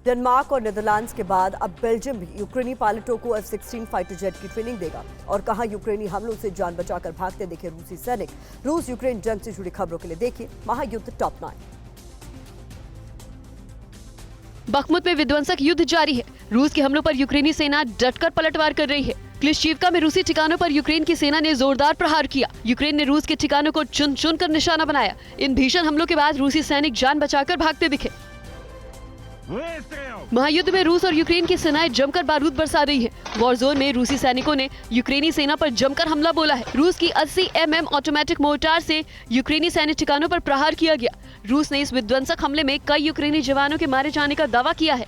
Denmark और Netherlands के बाद अब बेल्जियम भी यूक्रेनी पायलटों को F-16 फाइटर जेट की ट्रेनिंग देगा। और कहां यूक्रेनी हमलों से जान बचाकर भागते दिखे रूसी सैनिक। रूस यूक्रेन जंग से जुड़ी खबरों के लिए देखिए महायुद्ध टॉप 9। बखमुत में विध्वंसक युद्ध जारी है। रूस के हमलों पर यूक्रेनी सेना डटकर पलटवार कर रही है। क्लिश्चीवका में रूसी ठिकानों पर यूक्रेन की सेना ने जोरदार प्रहार किया। यूक्रेन ने रूस के ठिकानों को चुन चुन कर निशाना बनाया। इन भीषण हमलों के बाद रूसी सैनिक जान बचाकर भागते दिखे। महायुद्ध में रूस और यूक्रेन की सेनाएं जमकर बारूद बरसा रही है। वॉर जोन में रूसी सैनिकों ने यूक्रेनी सेना पर जमकर हमला बोला है। रूस की 80 mm ऑटोमेटिक मोर्टार से यूक्रेनी सैनिक ठिकानों पर प्रहार किया गया। रूस ने इस विध्वंसक हमले में कई यूक्रेनी जवानों के मारे जाने का दावा किया है।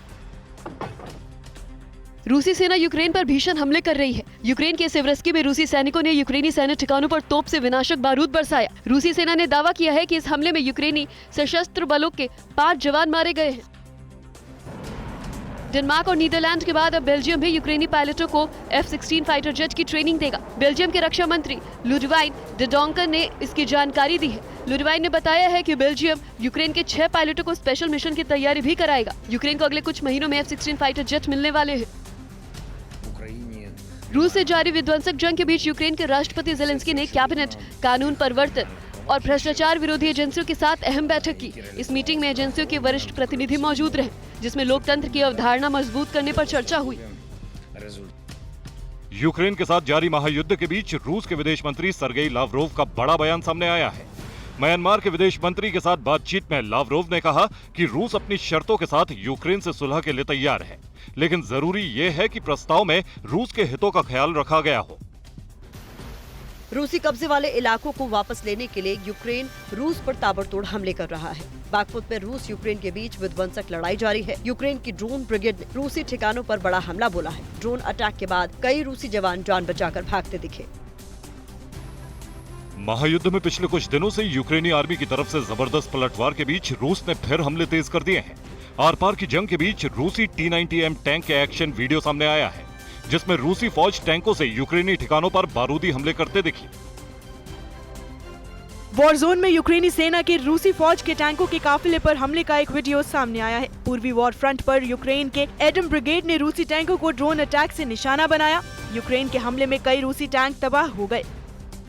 रूसी सेना यूक्रेन पर भीषण हमले कर रही है। यूक्रेन के सिवरस्की में रूसी सैनिकों ने यूक्रेनी सैनिक ठिकानों पर तोप से विनाशक बारूद बरसाया। रूसी सेना ने दावा किया है कि इस हमले में यूक्रेनी सशस्त्र बलों के 5 जवान मारे गए हैं। डेनमार्क और नीदरलैंड के बाद अब बेल्जियम भी यूक्रेनी पायलटों को F-16 फाइटर जेट की ट्रेनिंग देगा। बेल्जियम के रक्षा मंत्री लुडवाइन डे डोंकर ने इसकी जानकारी दी है। लुडवाइन ने बताया है कि बेल्जियम यूक्रेन के 6 पायलटों को स्पेशल मिशन की तैयारी भी कराएगा। यूक्रेन को अगले कुछ महीनों में F-16 फाइटर जेट मिलने वाले हैं। रूस से जारी विध्वंसक जंग के बीच यूक्रेन के राष्ट्रपति जेलेंस्की ने कैबिनेट, कानून प्रवर्तन और भ्रष्टाचार विरोधी एजेंसियों के साथ अहम बैठक की। इस मीटिंग में एजेंसियों के वरिष्ठ प्रतिनिधि मौजूद रहे, जिसमें लोकतंत्र की अवधारणा मजबूत करने पर चर्चा हुई। यूक्रेन के साथ जारी महायुद्ध के बीच रूस के विदेश मंत्री सर्गेई लावरोव का बड़ा बयान सामने आया है। म्यांमार के विदेश मंत्री के साथ बातचीत में लावरोव ने कहा कि रूस अपनी शर्तों के साथ यूक्रेन से सुलह के लिए तैयार है, लेकिन जरूरी ये है कि प्रस्ताव में रूस के हितों का ख्याल रखा गया हो। रूसी कब्जे वाले इलाकों को वापस लेने के लिए यूक्रेन रूस पर ताबड़तोड़ हमले कर रहा है। बागमुत में रूस यूक्रेन के बीच विध्वंसक लड़ाई जारी है। यूक्रेन की ड्रोन ब्रिगेड ने रूसी ठिकानों पर बड़ा हमला बोला है। ड्रोन अटैक के बाद कई रूसी जवान जान बचाकर भागते दिखे। महायुद्ध में पिछले कुछ दिनों से यूक्रेनी आर्मी की तरफ से जबरदस्त पलटवार के बीच रूस ने फिर हमले तेज कर दिए हैं। आर पार की जंग के बीच रूसी T-90M टैंक के एक्शन वीडियो सामने आया है, जिसमें रूसी फौज टैंकों से यूक्रेनी ठिकानों पर बारूदी हमले करते दिखी। वॉर जोन में यूक्रेनी सेना के रूसी फौज के टैंकों के काफिले पर हमले का एक वीडियो सामने आया है। पूर्वी वॉर फ्रंट पर यूक्रेन के एडम ब्रिगेड ने रूसी टैंकों को ड्रोन अटैक से निशाना बनाया। यूक्रेन के हमले में कई रूसी टैंक तबाह हो गए।